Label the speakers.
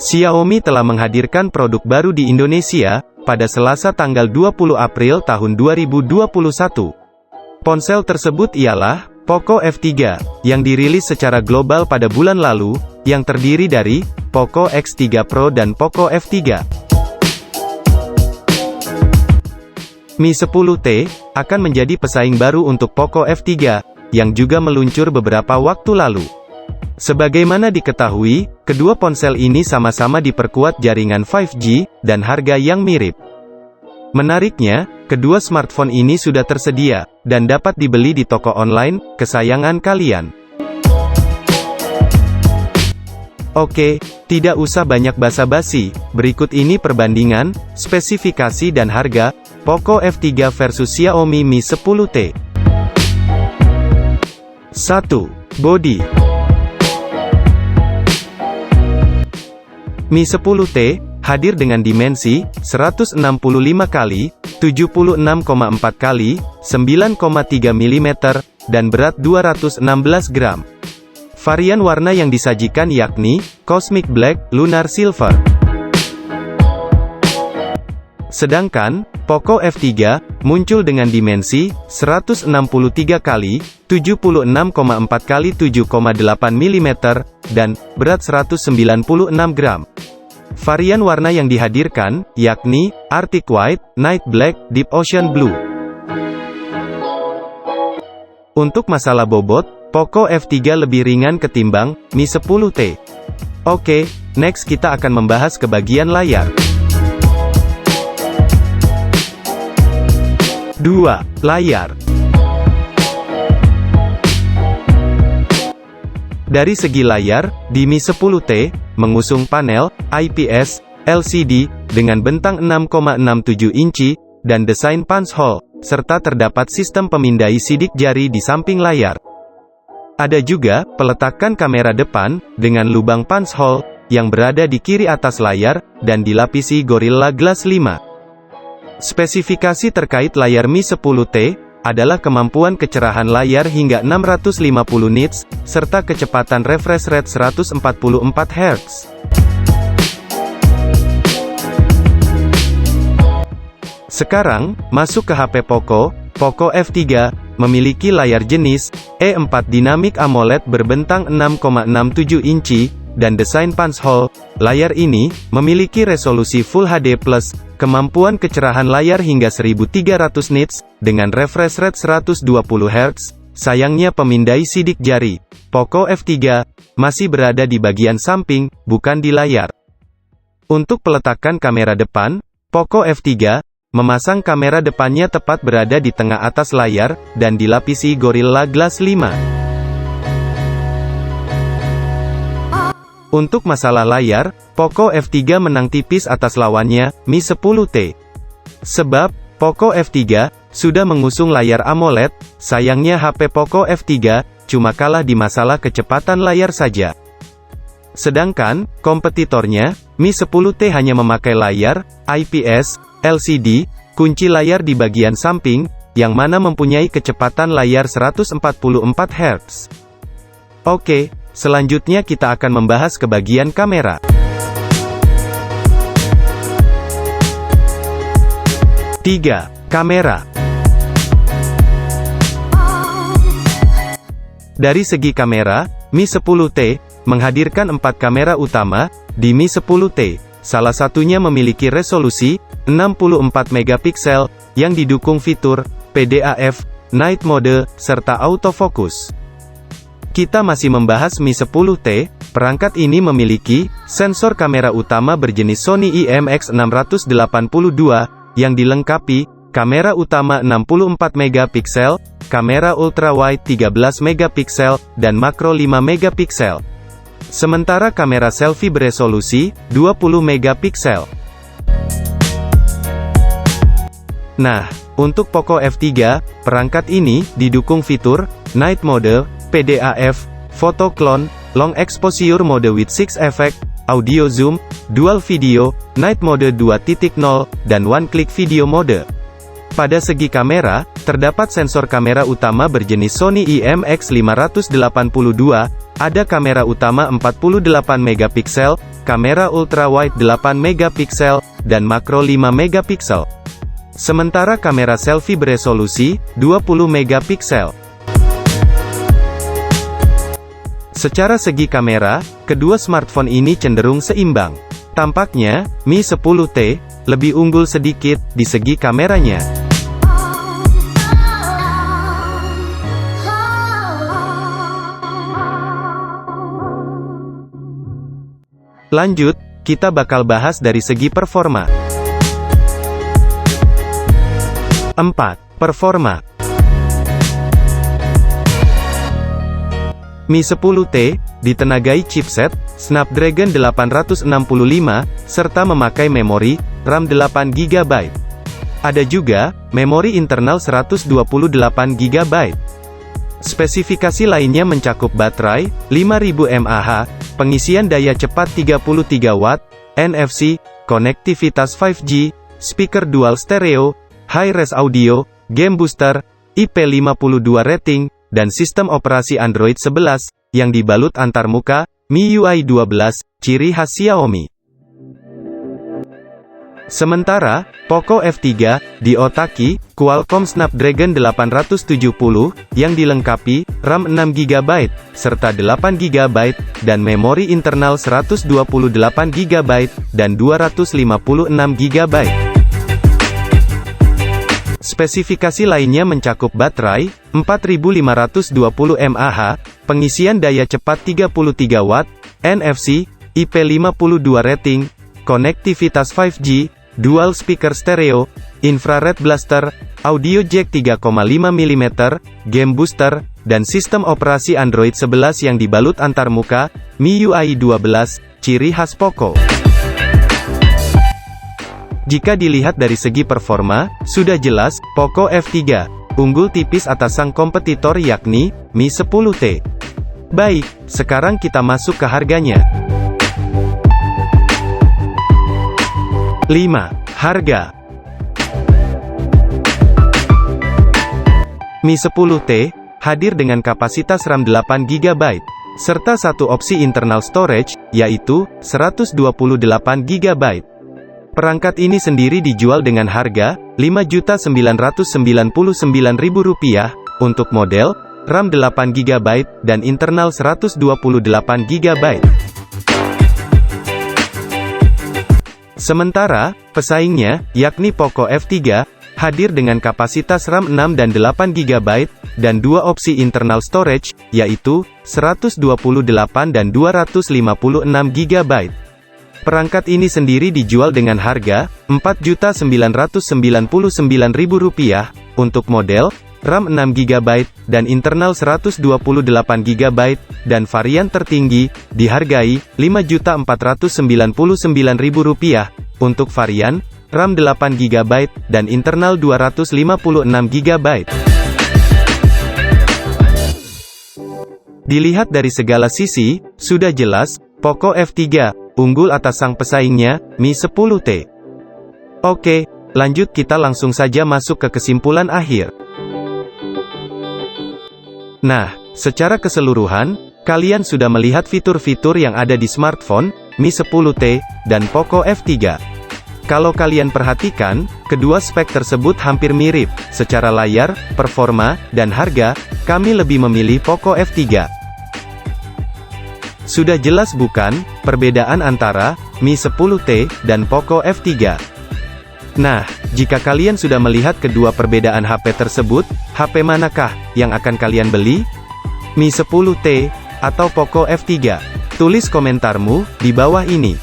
Speaker 1: Xiaomi telah menghadirkan produk baru di Indonesia, pada Selasa tanggal 20 April tahun 2021. Ponsel tersebut ialah Poco F3, yang dirilis secara global pada bulan lalu, yang terdiri dari Poco X3 Pro dan Poco F3. Mi 10T akan menjadi pesaing baru untuk Poco F3, yang juga meluncur beberapa waktu lalu. Sebagaimana diketahui, kedua ponsel ini sama-sama diperkuat jaringan 5G, dan harga yang mirip. Menariknya, kedua smartphone ini sudah tersedia, dan dapat dibeli di toko online kesayangan kalian. Oke, tidak usah banyak basa-basi, berikut ini perbandingan, spesifikasi dan harga, Poco F3 versus Xiaomi Mi 10T. 1. Bodi. Mi 10T hadir dengan dimensi 165 x 76,4 x 9,3 mm dan berat 216 gram. Varian warna yang disajikan yakni Cosmic Black, Lunar Silver. Sedangkan Poco F3 muncul dengan dimensi 163 x 76,4 x 7,8 mm dan berat 196 gram. Varian warna yang dihadirkan yakni Arctic White, Night Black, Deep Ocean Blue. Untuk masalah bobot, Poco F3 lebih ringan ketimbang Mi 10T. Oke, next kita akan membahas ke bagian layar. 2. Layar. Dari segi layar, di Mi 10T, mengusung panel IPS LCD, dengan bentang 6,67 inci, dan desain punch hole, serta terdapat sistem pemindai sidik jari di samping layar. Ada juga, peletakan kamera depan, dengan lubang punch hole, yang berada di kiri atas layar, dan dilapisi Gorilla Glass 5. Spesifikasi terkait layar Mi 10T, adalah kemampuan kecerahan layar hingga 650 nits, serta kecepatan refresh rate 144 Hz. Sekarang, masuk ke HP Poco. Poco F3 memiliki layar jenis E4 Dynamic AMOLED berbentang 6,67 inci, dan desain punch hole. Layar ini memiliki resolusi Full HD+, kemampuan kecerahan layar hingga 1300 nits, dengan refresh rate 120 Hz. Sayangnya pemindai sidik jari Poco F3 masih berada di bagian samping, bukan di layar. Untuk peletakan kamera depan, Poco F3 memasang kamera depannya tepat berada di tengah atas layar, dan dilapisi Gorilla Glass 5. Untuk masalah layar, Poco F3 menang tipis atas lawannya, Mi 10T. Sebab, Poco F3 sudah mengusung layar AMOLED, sayangnya HP Poco F3 cuma kalah di masalah kecepatan layar saja. Sedangkan, kompetitornya, Mi 10T hanya memakai layar IPS LCD, kunci layar di bagian samping, yang mana mempunyai kecepatan layar 144 Hz. Oke, selanjutnya kita akan membahas ke bagian kamera. 3. Kamera. Dari segi kamera, Mi 10T menghadirkan 4 kamera utama di Mi 10T. Salah satunya memiliki resolusi 64 megapiksel yang didukung fitur PDAF, Night Mode, serta autofocus. Kita masih membahas Mi 10T. Perangkat ini memiliki sensor kamera utama berjenis Sony IMX682 yang dilengkapi kamera utama 64 megapiksel, kamera ultrawide 13 megapiksel, dan makro 5 megapiksel. Sementara kamera selfie beresolusi 20 megapiksel. Nah, untuk Poco F3, perangkat ini didukung fitur Night Mode, PDAF, Photo Clone, Long Exposure Mode with 6 Effect, Audio Zoom, Dual Video, Night Mode 2.0, dan One Click Video Mode. Pada segi kamera, terdapat sensor kamera utama berjenis Sony IMX582, ada kamera utama 48 megapiksel, kamera ultrawide 8 megapiksel, dan makro 5 megapiksel. Sementara kamera selfie beresolusi 20 megapiksel. Secara segi kamera, kedua smartphone ini cenderung seimbang. Tampaknya, Mi 10T lebih unggul sedikit di segi kameranya. Lanjut, kita bakal bahas dari segi performa. 4. Performa. Mi 10T ditenagai chipset Snapdragon 865 serta memakai memori RAM 8 GB. Ada juga memori internal 128 GB. Spesifikasi lainnya mencakup baterai 5000 mAh, pengisian daya cepat 33 Watt, NFC, konektivitas 5G, speaker dual stereo, high-res audio, game booster, IP52 rating, dan sistem operasi Android 11, yang dibalut antarmuka, MIUI 12, ciri khas Xiaomi. Sementara, Poco F3, diotaki, Qualcomm Snapdragon 870, yang dilengkapi, RAM 6 GB, serta 8 GB, dan memori internal 128 GB, dan 256 GB. Spesifikasi lainnya mencakup baterai 4520 mAh, pengisian daya cepat 33 Watt, NFC, IP52 rating, konektivitas 5G, dual speaker stereo, infrared blaster, audio jack 3,5 mm, game booster, dan sistem operasi Android 11 yang dibalut antarmuka, MIUI 12, ciri khas Poco. Jika dilihat dari segi performa, sudah jelas, Poco F3 unggul tipis atas sang kompetitor yakni Mi 10T. Baik, sekarang kita masuk ke harganya. 5. Harga. Mi 10T hadir dengan kapasitas RAM 8 GB serta satu opsi internal storage, yaitu 128 GB. Perangkat ini sendiri dijual dengan harga Rp5.999.000 untuk model RAM 8 GB dan internal 128 GB. Sementara, pesaingnya, yakni Poco F3, hadir dengan kapasitas RAM 6 dan 8 GB, dan dua opsi internal storage, yaitu 128 dan 256 GB. Perangkat ini sendiri dijual dengan harga Rp4.999.000 untuk model RAM 6 GB dan internal 128 GB, dan varian tertinggi dihargai Rp5.499.000 untuk varian RAM 8 GB dan internal 256 GB. Dilihat dari segala sisi, sudah jelas, Poco F3 unggul atas sang pesaingnya, Mi 10T. Oke, lanjut kita langsung saja masuk ke kesimpulan akhir. Nah, secara keseluruhan, kalian sudah melihat fitur-fitur yang ada di smartphone, Mi 10T, dan Poco F3. Kalau kalian perhatikan, kedua spek tersebut hampir mirip, secara layar, performa, dan harga, kami lebih memilih Poco F3. Sudah jelas bukan, perbedaan antara Mi 10T dan Poco F3? Nah, jika kalian sudah melihat kedua perbedaan HP tersebut, HP manakah yang akan kalian beli? Mi 10T atau Poco F3? Tulis komentarmu di bawah ini.